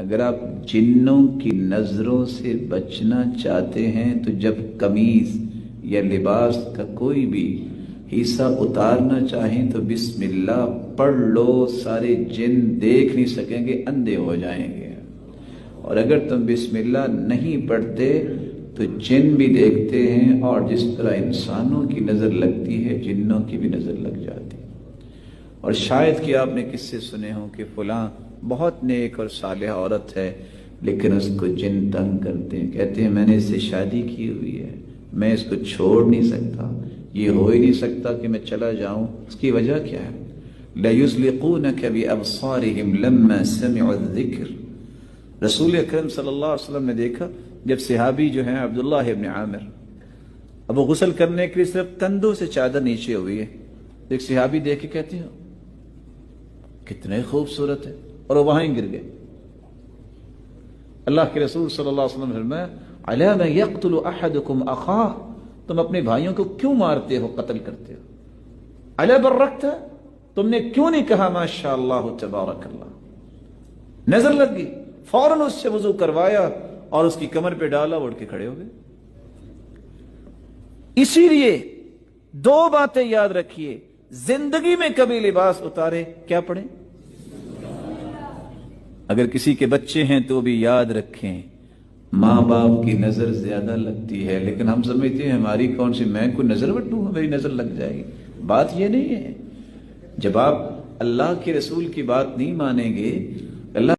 اگر آپ جنوں کی نظروں سے بچنا چاہتے ہیں تو جب قمیض یا لباس کا کوئی بھی حصہ اتارنا چاہیں تو بسم اللہ پڑھ لو، سارے جن دیکھ نہیں سکیں گے، اندھے ہو جائیں گے۔ اور اگر تم بسم اللہ نہیں پڑھتے تو جن بھی دیکھتے ہیں، اور جس طرح انسانوں کی نظر لگتی ہے جنوں کی بھی نظر لگ جاتی ہے۔ اور شاید کہ آپ نے کس سے سنے ہوں کہ فلاں بہت نیک اور صالح عورت ہے لیکن اس کو جن تنگ کرتے ہیں، کہتے ہیں میں نے اس سے شادی کی ہوئی ہے، میں اس کو چھوڑ نہیں سکتا، یہ ہو ہی نہیں سکتا کہ میں چلا جاؤں۔ اس کی وجہ کیا ہے؟ لَيُزْلِقُونَكَ بِأَبْصَارِهِمْ لَمَّا سَمِعُوا الذِّكْرَ۔ رسول اکرم صلی اللہ علیہ وسلم نے دیکھا جب صحابی جو ہیں عبداللہ ابن عامر، اب وہ غسل کرنے کے لیے صرف کندھوں سے چادر نیچے ہوئی ہے، ایک صحابی دیکھ کے کہتے ہیں کتنے خوبصورت ہے، اور وہ وہاں ہی گر گئے۔ اللہ کے رسول صلی اللہ علیہ وسلم نے فرمایا عَلَى مَا يَقْتُلُ أَحَدُكُمْ أَخَاهُ، تم اپنے بھائیوں کو کیوں مارتے ہو، قتل کرتے ہو؟ عَلَى بَرَّكْتَ، تم نے کیوں نہیں کہا ماشاء اللہ تبارک اللہ؟ نظر لگ گئی، فوراً اس سے وضو کروایا اور اس کی کمر پہ ڈالا، اٹھ کے کھڑے ہو گئے۔ اسی لیے دو باتیں یاد رکھیے، زندگی میں کبھی لباس اتارے کیا پڑھیں؟ اگر کسی کے بچے ہیں تو بھی یاد رکھیں ماں باپ کی نظر زیادہ لگتی ہے، لیکن ہم سمجھتے ہیں ہماری کون سی، میں کوئی نظر وٹوں، میری نظر لگ جائے گی۔ بات یہ نہیں ہے۔ جب آپ اللہ کے رسول کی بات نہیں مانیں گے